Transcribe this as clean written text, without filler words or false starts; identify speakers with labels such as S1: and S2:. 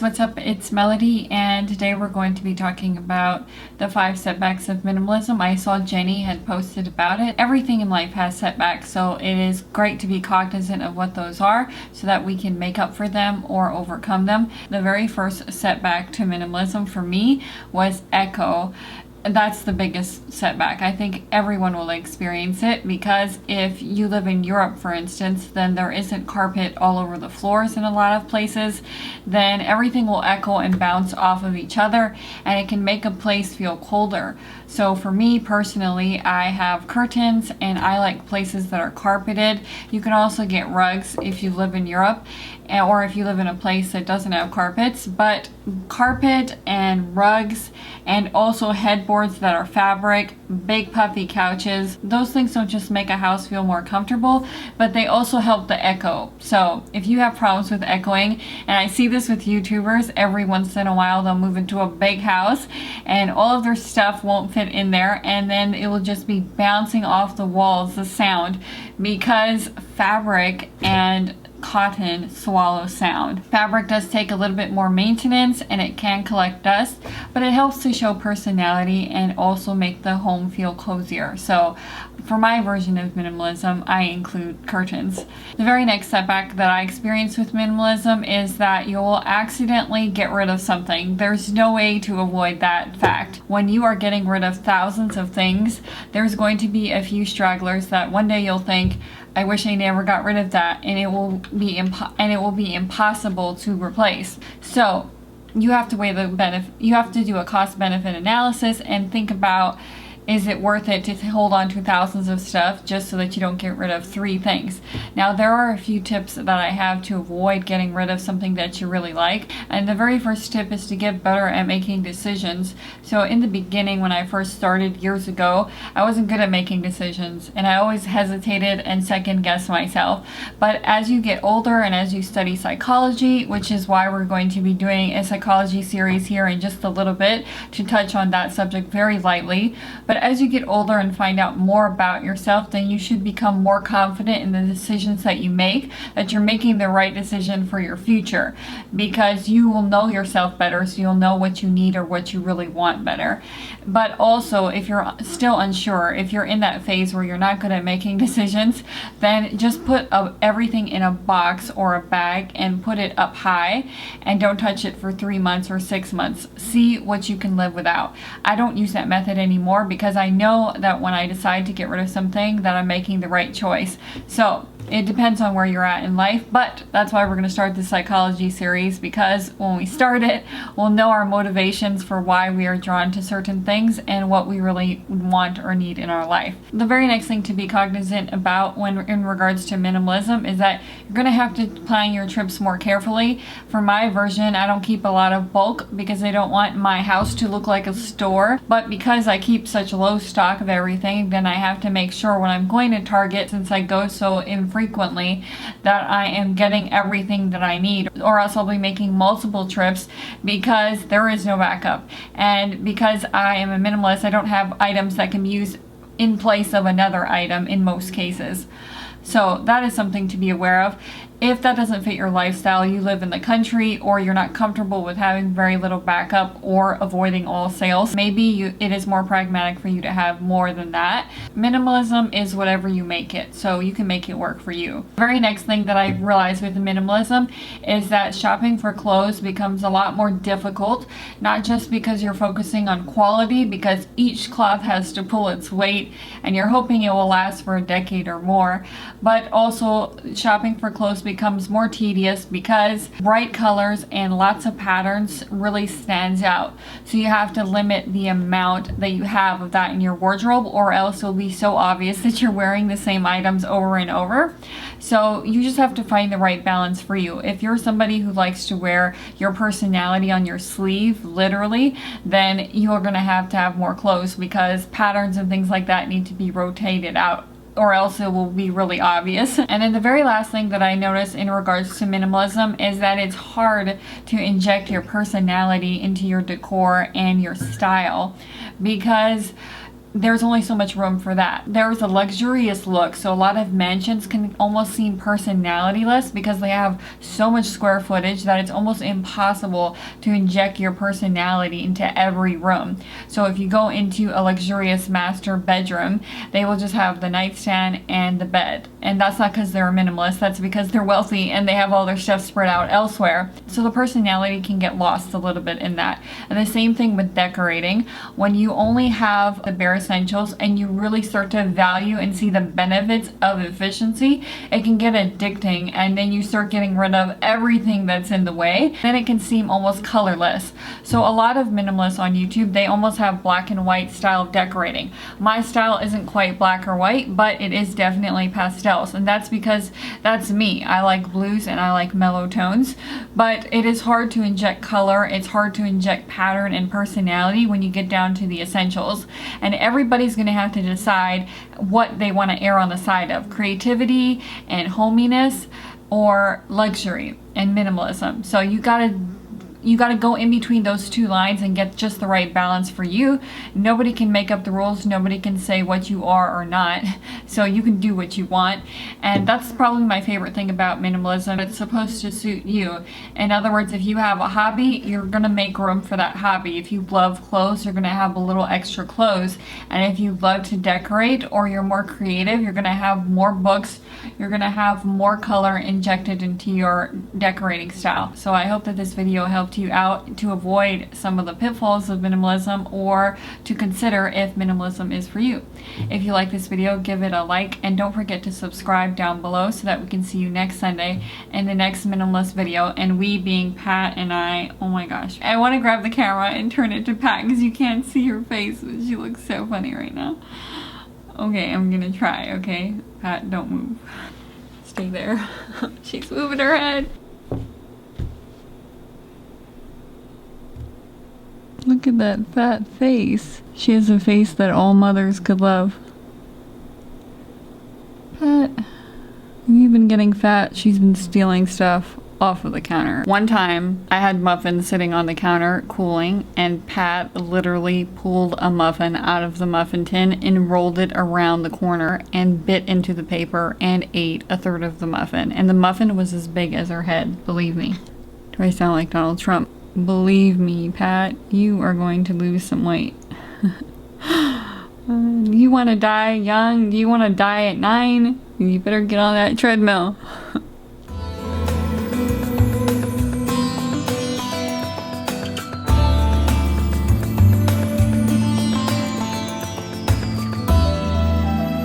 S1: guys, what's up? It's Melody, and today we're going to be talking about the 5 setbacks of minimalism. I saw Jenny had posted about it. Everything in life has setbacks, so it is great to be cognizant of what those are so that we can make up for them or overcome them. The very first setback to minimalism for me was echo. That's the biggest setback. I think everyone will experience it because if you live in Europe, for instance, then there isn't carpet all over the floors in a lot of places. Then everything will echo and bounce off of each other, and it can make a place feel colder. So for me personally, I have curtains and I like places that are carpeted. You can also get rugs if you live in Europe or if you live in a place that doesn't have carpets, but carpet and rugs and also headboards that are fabric, big puffy couches, those things don't just make a house feel more comfortable, but they also help the echo. So if you have problems with echoing, and I see this with YouTubers, every once in a while they'll move into a big house and all of their stuff won't fit in there, and then it will just be bouncing off the walls, the sound, because fabric and cotton swallow sound. Fabric does take a little bit more maintenance and it can collect dust, but it helps to show personality and also make the home feel cozier. So for my version of minimalism, I include curtains. The very next setback that I experience with minimalism is that you will accidentally get rid of something. There's no way to avoid that fact. When you are getting rid of thousands of things, there's going to be a few stragglers that one day you'll think, I wish I never got rid of that, and it will be impossible to replace. So you have to weigh the benefit. You have to do a cost-benefit analysis and think about, is it worth it to hold on to thousands of stuff just so that you don't get rid of 3 things? Now, there are a few tips that I have to avoid getting rid of something that you really like. And the very first tip is to get better at making decisions. So in the beginning, when I first started years ago, I wasn't good at making decisions and I always hesitated and second guessed myself. But as you get older and as you study psychology, which is why we're going to be doing a psychology series here in just a little bit to touch on that subject very lightly. But as you get older and find out more about yourself, then you should become more confident in the decisions that you make, that you're making the right decision for your future, because you will know yourself better, so you'll know what you need or what you really want better. But also, if you're still unsure, if you're in that phase where you're not good at making decisions, then just put everything in a box or a bag and put it up high and don't touch it for 3 months or 6 months. See what you can live without. I don't use that method anymore because I know that when I decide to get rid of something that I'm making the right choice. So it depends on where you're at in life, but that's why we're going to start the psychology series, because when we start it, we'll know our motivations for why we are drawn to certain things and what we really want or need in our life. The very next thing to be cognizant about when in regards to minimalism is that you're going to have to plan your trips more carefully. For my version, I don't keep a lot of bulk because I don't want my house to look like a store, but because I keep such low stock of everything, then I have to make sure when I'm going to Target, since I go so infrequently, that I am getting everything that I need, or else I'll be making multiple trips because there is no backup. And because I am a minimalist, I don't have items that can be used in place of another item in most cases. So that is something to be aware of. If that doesn't fit your lifestyle, you live in the country, or you're not comfortable with having very little backup or avoiding all sales, maybe it is more pragmatic for you to have more than that. Minimalism is whatever you make it, so you can make it work for you. The very next thing that I realized with minimalism is that shopping for clothes becomes a lot more difficult, not just because you're focusing on quality, because each cloth has to pull its weight and you're hoping it will last for a decade or more, but also shopping for clothes becomes more tedious because bright colors and lots of patterns really stands out. So you have to limit the amount that you have of that in your wardrobe, or else it'll be so obvious that you're wearing the same items over and over. So you just have to find the right balance for you. If you're somebody who likes to wear your personality on your sleeve, literally, then you're going to have more clothes because patterns and things like that need to be rotated out, or else it will be really obvious. And then the very last thing that I noticed in regards to minimalism is that it's hard to inject your personality into your decor and your style, because there's only so much room for that. There's a luxurious look, so a lot of mansions can almost seem personalityless because they have so much square footage that it's almost impossible to inject your personality into every room. So if you go into a luxurious master bedroom, they will just have the nightstand and the bed. And that's not because they're a minimalist, that's because they're wealthy and they have all their stuff spread out elsewhere. So the personality can get lost a little bit in that. And the same thing with decorating. When you only have the bare essentials and you really start to value and see the benefits of efficiency, it can get addicting, and then you start getting rid of everything that's in the way. Then it can seem almost colorless. So a lot of minimalists on YouTube, they almost have black and white style of decorating. My style isn't quite black or white, but it is definitely pastels, and that's because that's me. I like blues and I like mellow tones, but it is hard to inject color, it's hard to inject pattern and personality when you get down to the essentials. And everybody's going to have to decide what they want to err on the side of: creativity and hominess, or luxury and minimalism. So you gotta go in between those two lines and get just the right balance for you. Nobody can make up the rules. Nobody can say what you are or not. So you can do what you want. And that's probably my favorite thing about minimalism. It's supposed to suit you. In other words, if you have a hobby, you're gonna make room for that hobby. If you love clothes, you're gonna have a little extra clothes. And if you love to decorate or you're more creative, you're gonna have more books. You're gonna have more color injected into your decorating style. So I hope that this video helped you out to avoid some of the pitfalls of minimalism, or to consider if minimalism is for you. If you like this video, give it a like, and don't forget to subscribe down below so that we can see you next Sunday in the next minimalist video. And we being Pat and I, oh my gosh, I want to grab the camera and turn it to Pat because you can't see her face, but she looks so funny right now. Okay, I'm gonna try, okay? Pat, don't move. Stay there. She's moving her head. Look at that fat face. She has a face that all mothers could love. Pat, you've been getting fat. She's been stealing stuff off of the counter. One time, I had muffins sitting on the counter cooling, and Pat literally pulled a muffin out of the muffin tin and rolled it around the corner and bit into the paper and ate a third of the muffin. And the muffin was as big as her head, believe me. Do I sound like Donald Trump? Believe me, Pat, you are going to lose some weight. You want to die young? Do you want to die at 9? You better get on that treadmill.